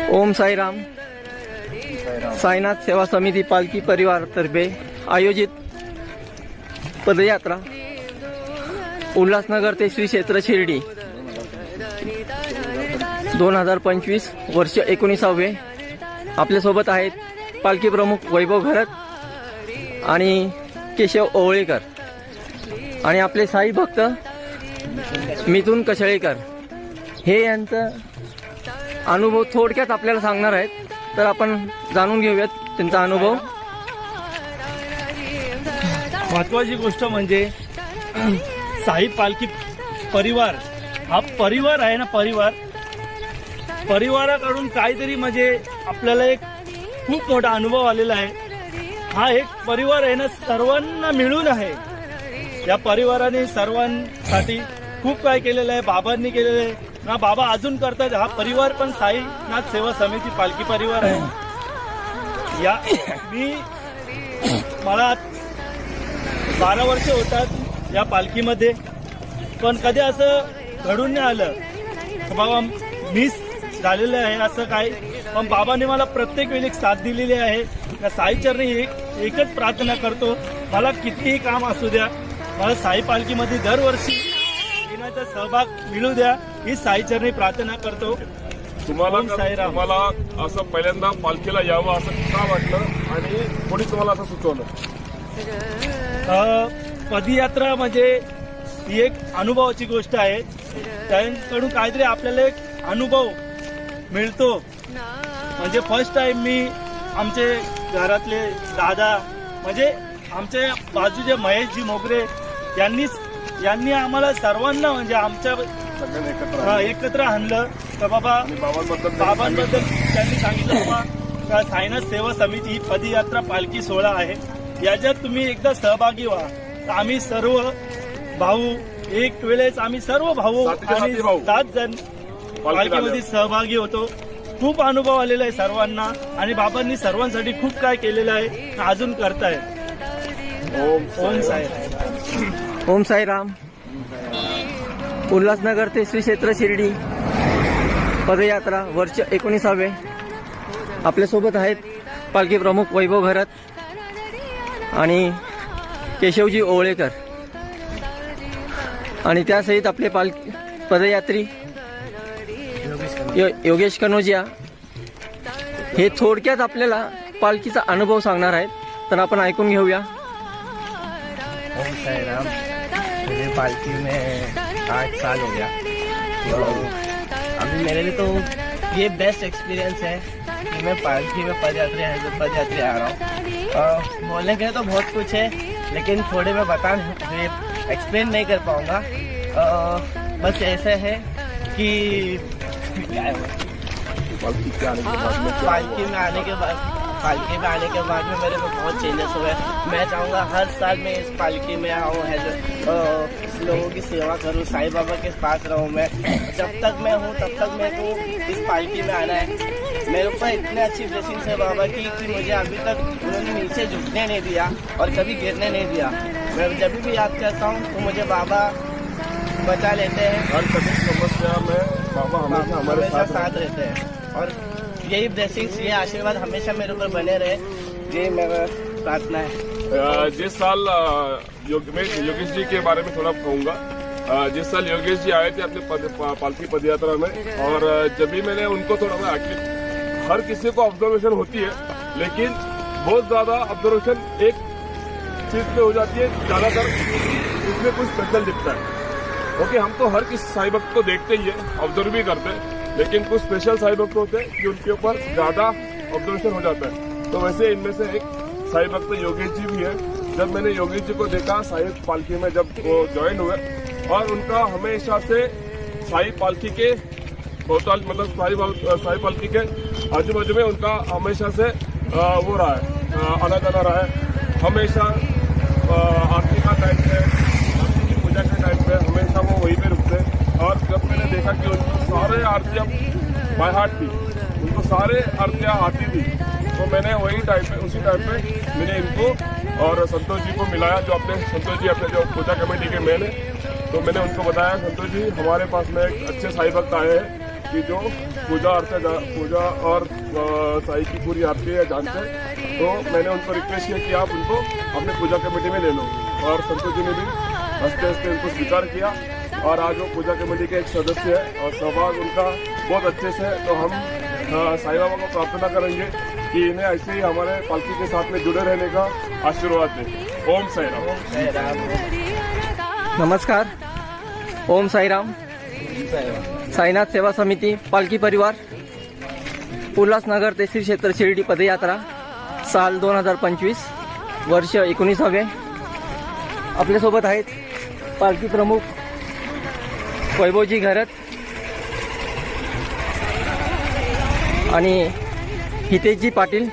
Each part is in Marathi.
ओम साईराम साईनाथ सेवा समिती पालखी परिवार तर्फे आयोजित पदयात्रा उल्हासनगर ते श्री क्षेत्र शिर्डी 2025 वर्ष 19वे। आपल्यासोबत आहेत पालखी प्रमुख वैभव घरत आणि केशव ओवळेकर आणि आपले साई भक्त मिथुन कशळेकर हे यांचा अनुभव थोडक्यात आपल्याला सांगणार आहेत, तर आपण जाणून घेऊयात त्यांचा अनुभव। महत्वाची गोष्ट म्हणजे साई पालखी परिवार हा परिवार आहे ना, परिवाराकडून काहीतरी म्हणजे आपल्याला एक खूप मोठा अनुभव आलेला आहे। हा एक परिवार आहे ना, सर्वांना मिळून आहे। या परिवाराने सर्वांसाठी खूप काय केलेलं आहे, बाबांनी केलेलं आहे ना, बाबा अजून करतात। हा परिवार पण साईनाथ सेवा समिती पालखी परिवार आहे। या मला 12 वर्ष होतात या पालखीमध्ये, पण कधी असं घडून नाही आलं बाबा मिस झालेलं आहे असं काय, पण बाबांनी मला प्रत्येक वेळी साथ दिलेली आहे। या साईचरणी एकच प्रार्थना करतो, मला कितीही काम असू द्या, मला साई पालखीमध्ये दरवर्षी येण्याचा सहभाग मिळू द्या, ही साईचरणी प्रार्थना करतो। तुम्हाला असं पहिल्यांदा पालखीला यावं असं का वाटलं आणि कोणी तुम्हाला असं सुचवलं? पदयात्रा म्हणजे ही एक अनुभवाची गोष्ट आहे। त्यांकडून काहीतरी आपल्याला एक अनुभव मिळतो। म्हणजे फर्स्ट टाइम मी आमचे घरातले दादा म्हणजे आमचे बाजूचे महेशजी मोगरे यांनी आम्हाला सर्वांना म्हणजे आमच्या एकत्र आणलं तर बाबांबद्दल त्यांनी सांगितलं बाबा साईनाथ सेवा समिती ही पदयात्रा पालखी सोहळा आहे, याच्यात तुम्ही एकदा सहभागी व्हा। तर आम्ही सर्व भाऊ एक वेळेस आम्ही सर्व भाऊ आणि 7 जण पालखीमध्ये सहभागी होतो। खूप अनुभव आलेला आहे सर्वांना आणि बाबांनी सर्वांसाठी खूप काय केलेलं आहे, अजून करतायत। ओम साईराम। ओम साईराम। उल्हासनगर ते श्री क्षेत्र शिर्डी पदयात्रा वर्ष 19वे। आपल्यासोबत आहेत पालखी प्रमुख वैभव घरत आणि केशवजी ओवळेकर आणि त्यासहित आपले पदयात्री योगेश कनोजिया हे थोडक्यात आपल्याला पालखीचा अनुभव सांगणार आहेत, तर आपण ऐकून घेऊया। ओम साईराम। मुझे पालकी में 8 साल हो गया, तो अभी मेरे लिए तो ये बेस्ट एक्सपीरियंस है कि मैं पालकी में पदयात्री आ रहा हूँ। बोलने के लिए तो बहुत कुछ है, लेकिन थोड़े मैं एक्सप्लेन नहीं कर पाऊँगा। बस ऐसे है कि पालकी में आने के बाद में मेरे को बहुत चेंजेस हुए। मैं चाहूँगा हर साल मैं इस पालकी में आऊँ, लोगों की सेवा करूँ, साईं बाबा के पास रहूँ। मैं जब तक मैं हूँ तब तक मेरे को इस पालकी में आना है। मेरे ऊपर इतने अच्छी ब्लेसिंग्स है बाबा की कि मुझे अभी तक उन्होंने नीचे झुकने नहीं दिया और कभी गिरने नहीं दिया। मैं जब भी याद करता हूँ तो मुझे बाबा बचा लेते हैं। हर कठिन समस्या में बाबा हमेशा साथ रहते हैं और यही ब्लेसिंग्स, ये आशीर्वाद हमेशा मेरे ऊपर बने रहे, ये मेरा प्रार्थना है। जिस साल मैं योगेश जी के बारे में थोड़ा कहूँगा। जिस साल योगेश जी आए थे अपने पालकी पदयात्रा में, और जब भी मैंने उनको थोड़ा हर किसी को ऑब्जर्वेशन होती है, लेकिन बहुत ज्यादा ऑब्जर्वेशन एक चीज पे हो जाती है, ज्यादातर इसमें कुछ स्पेशल दिखता है। क्योंकि हम तो हर किसी साई भक्त को देखते ही है, ऑब्जर्व भी करते हैं, लेकिन कुछ स्पेशल साई भक्त होते हैं कि उनके ऊपर ज्यादा ऑब्जर्वेशन हो जाता है। तो वैसे इनमें से एक साई भक्त योगेश जी भी है। जब मैंने योगेश जी को देखा साई पालकी में जब वो ज्वाइन हुए, और उनका हमेशा से साई पालकी के मतलब साई पालकी के आजू बाजू में उनका हमेशा से वो रहा है, आना जाना रहा है। हमेशा आरती का टाइम पे, आरती की पूजा के टाइम पे हमेशा वो वहीं पे रुकते। और जब मैंने देखा कि उनको सारे आरतियाँ बाय हार्ट थी, उनको सारे आरतियाँ आती थी, तो मैंने उसी टाइम पे मैंने इनको और संतोष जी को मिलाया, जो संतोष जी अपने जो पूजा कमेटी के मेन है। तो मैंने उनको बताया, संतोष जी हमारे पास में एक अच्छे साई भक्त आए हैं कि जो पूजा और साई की पूरी आरती है जानते हैं, तो मैंने उनको रिक्वेस्ट किया कि आप उनको अपने पूजा कमेटी में ले लो, और संतोष जी ने भी हंसते हंसते उनको स्वीकार किया, और आज वो पूजा कमेटी के एक सदस्य है और स्वभाव उनका बहुत अच्छे से है। तो हम साई बाबा को प्रार्थना करेंगे कि इन्हें ऐसे ही हमारे पालकी के साथ में जुड़े रहने का आशीर्वाद दें। ओम साई राम। नमस्कार. ओम साईराम. साईनाथ सेवा समिती पालखी परिवार उल्हासनगर ते श्री क्षेत्र शिर्डी पदयात्रा साल 2025 वर्ष 19वे. आपल्यासोबत आहेत पालखी प्रमुख वैभवजी घरत आणि हितेशजी पाटील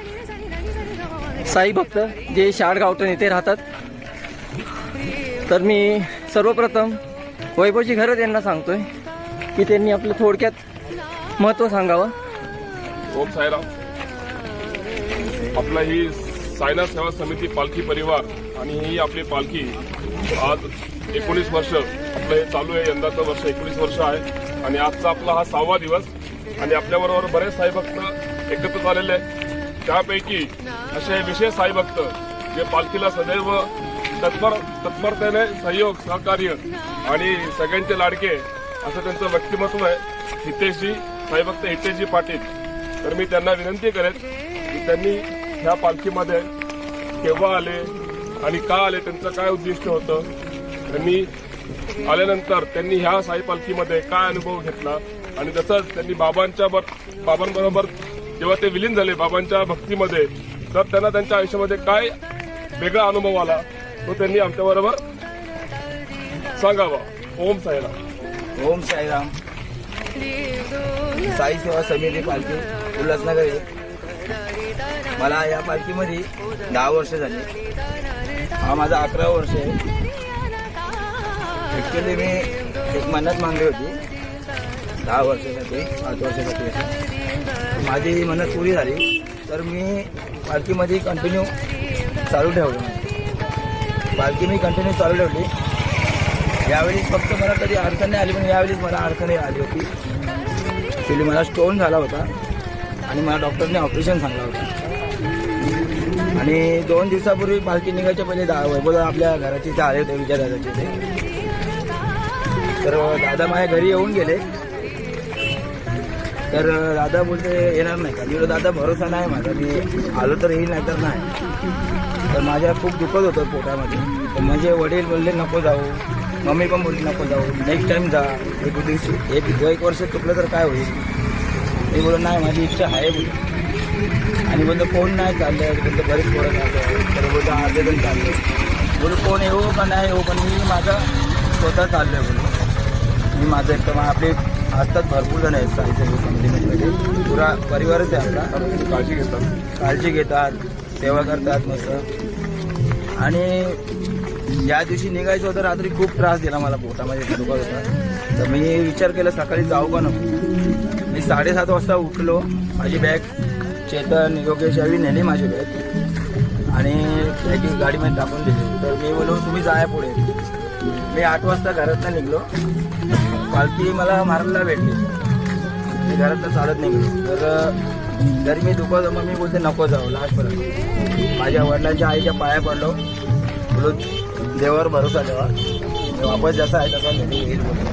साई भक्त जे शाळगावटन येथे राहतात. तर मी सर्वप्रथम वैभवजी घरत यांना सांगतोय की त्यांनी आपलं थोडक्यात महत्त्व सांगावं. ओम साईराम. आपला ही साईनाथ सेवा समिती पालखी परिवार आणि ही आपली पालखी आज 19 वर्ष आपलं हे चालू आहे. यंदाचं वर्ष 19 वर्ष आहे आणि आजचा आपला हा 6वा दिवस. आणि आपल्याबरोबर बरेच साई भक्त एकत्र झालेले आहेत. त्यापैकी असे विशेष साई भक्त जे पालखीला सदैव तत्परतेने सहयोग सहकार्य आणि सगळ्यांचे लाडके असं त्यांचं व्यक्तिमत्व आहे. हितेशजी साईभक्त हितेशजी पाटील. तर मी त्यांना विनंती करेन की त्यांनी ह्या पालखीमध्ये केव्हा आले आणि का आले, त्यांचं काय उद्दिष्ट होतं, त्यांनी आल्यानंतर त्यांनी ह्या साई पालखीमध्ये काय अनुभव घेतला, आणि तसंच त्यांनी बाबांबरोबर जेव्हा ते विलीन झाले बाबांच्या भक्तीमध्ये, तर त्यांना त्यांच्या आयुष्यामध्ये काय वेगळा अनुभव आला तो त्यांनी आमच्याबरोबर सांगावा. ओम साईराम. ओम साईराम. साई सेवा समिती पालखी उल्हासनगर आहे. मला या पालखीमध्ये 10 वर्ष झाली. हा माझा 11वा वर्ष आहे. ॲक्च्युली मी एक मन्नत मागली होती 10 वर्षासाठी 8 वर्षासाठी. माझी मन्नत पुरी झाली, तर मी पालखीमध्ये कंटिन्यू चालू ठेवलं. पालखी मी कंटिन्यू चालू ठेवली. यावेळी फक्त मला कधी अडचण नाही आली, पण यावेळीच मला अडचण आली होती. ॲक्च्युली मला स्टोन झाला होता आणि मला डॉक्टरने ऑपरेशन सांगला होता. आणि 2 दिवसापूर्वी पालखी निघायच्या पहिले वैभव आपल्या घराची इथे आले होते, विजय दादाचे ते. तर दादा माझ्या घरी येऊन गेले. तर दादा बोलते येणार नाही का. मी दादा भरोसा नाही माझा, मी आलो तर येईल नाही तर नाही. तर माझ्या खूप दुखत होतं पोटामध्ये. तर माझे वडील बोलले नको जाऊ, मम्मी पण बोलली नको जाऊ, नेक्स्ट टाइम जा. एक वर्ष चुकलं तर काय होईल. मी बोललो नाही माझी इच्छा आहे बोलतो. आणि बोलतो कोण नाही चाललं, बोलतो बरेच पोरं चाललं. तर बोलतो अर्धे जण चालले. बोलतो कोण येऊ का नाही येऊ, पण मी माझा स्वतः चाललो आहे बोलतो. मी माझं एकदम आपले असतात भरपूर जण आहेत साई सेवा समितीमध्ये. पुरा परिवारच आहे आपला. काळजी घेतात, सेवा करतात मस्त. आणि ज्या दिवशी निघायचं होतं रात्री खूप त्रास दिला मला, पोटामध्ये दुखत होता. तर मी विचार केला सकाळी जाऊ का नको. मी 7:30 वाजता उठलो. माझी बॅग चेतन योगेश यावी नेली माझी बॅग आणि बॅग गाडीमध्ये टाकून दिली. तर मी बोललो तुम्ही जाय पुढे. मी 8 वाजता घरातनं निघलो. पालखी मला मार्गला भेटली. मी घरातनं चालत निघलो. तर जरी मी दुखत मग मी बोलते नको जाऊ लास्टपर्यंत. माझ्या वडिलांच्या आईच्या पाया पडलो. बोलो देवावर भरोसा ठेवा, वापस जसा आहे तसा येईल बोलतो.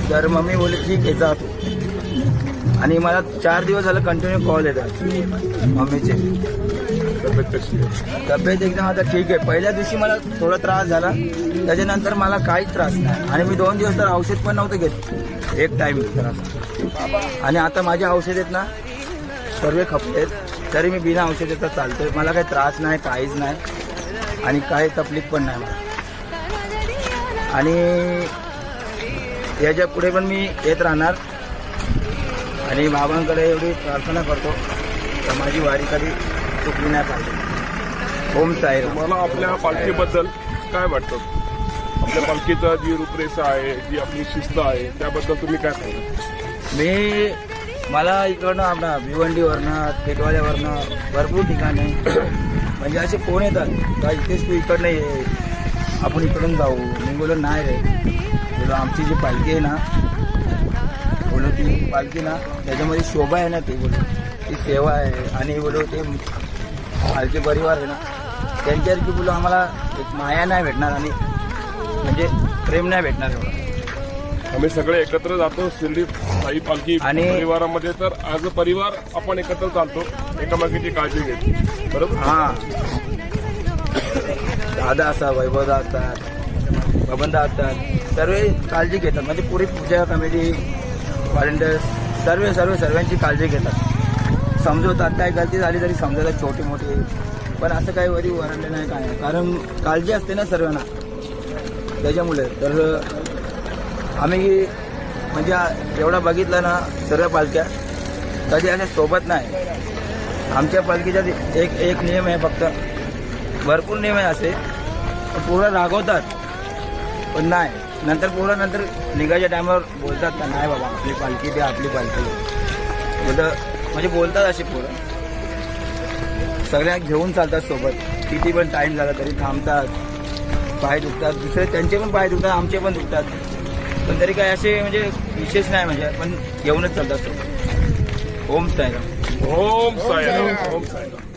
तर मम्मी बोलली ठीक आहे जा तू. आणि मला 4 दिवस झालं कंटिन्यू कॉल येतात मम्मीचे. तब्येत एकदम आता ठीक आहे. पहिल्या दिवशी मला थोडा त्रास झाला, त्याच्यानंतर मला काहीच त्रास नाही. आणि मी 2 दिवस तर औषध पण नव्हतं घेत, एक टाईम त्रास. आणि आता माझे औषध आहेत ना सर्व खपलेत, तरी मी बिना औषधाचा चालतोय. मला काही त्रास नाही, काहीच नाही आणि काही तकलीफ पण नाही मला. आणि याच्या पुढे पण मी येत राहणार. आणि बाबांकडे एवढी प्रार्थना करतो तर माझी वारी कधी चुकली नाही पाहिजे. ओम साईराम. मला आपल्या पालखीबद्दल काय वाटतं? आपल्या पालखीचा जी रूपरेषा आहे, जी आपली शिस्त आहे, त्याबद्दल तुम्ही काय सांगा? मला इकडनं आपला भिवंडीवरनं टेटवाल्यावरनं भरपूर ठिकाणी म्हणजे असे फोन येतात का इथेच तू इकडनं ये, आपण इकडून जाऊ. मी बोललो नाही रे, बोलो आमची जी पालखी आहे ना बोलू ती पालखी ना त्याच्यामध्ये शोभा आहे ना ती बोलू ती सेवा आहे आणि बोलू ते पालखी परिवार आहे ना त्यांच्यासारखी बोलू आम्हाला एक माया नाही भेटणार आणि म्हणजे प्रेम नाही भेटणार एवढं. आम्ही सगळे एकत्र जातो शिर्डी साई पालखी आणि- परिवारामध्ये, तर ॲज अ परिवार आपण एकत्र चालतो, एकामेकीची काळजी घेतो, बरोबर. हां दादा असतात, वैभवदा असतात, बबनदा असतात, सर्व काळजी घेतात म्हणजे पुरी पूजा कमिटी व्हॉलेंटियर्स सर्वांची काळजी घेतात, समजवतात. काय गलती झाली तरी समजवतात छोटी मोठी, पण असं काही वरी वरडले नाही काय नाही. कारण काळजी असते ना सर्वांना त्याच्यामुळे. तर आम्ही म्हणजे एवढा बघितलं ना सर्व पालख्या कधी अशा सोबत नाही. आमच्या पालखीचा एक नियम आहे फक्त, भरपूर नियम आहे असे, पण पोरं रागवतात पण नाही. नंतर पोरं नंतर निघायच्या टायमावर बोलतात का नाही बाबा आपली पालखी ते आपली पालखी म्हणजे बोलतात असे पोरं. सगळ्या घेऊन चालतात सोबत, किती पण टाईम झाला तरी थांबतात, पाय दुखतात, दुसरे त्यांचे पण पाय दुखतात, आमचे पण दुखतात, पण तरी काय असे म्हणजे विशेष नाही म्हणजे पण घेऊनच चालतात सोबत. ओम साईराम. ओम साईराम. ओम साईराम.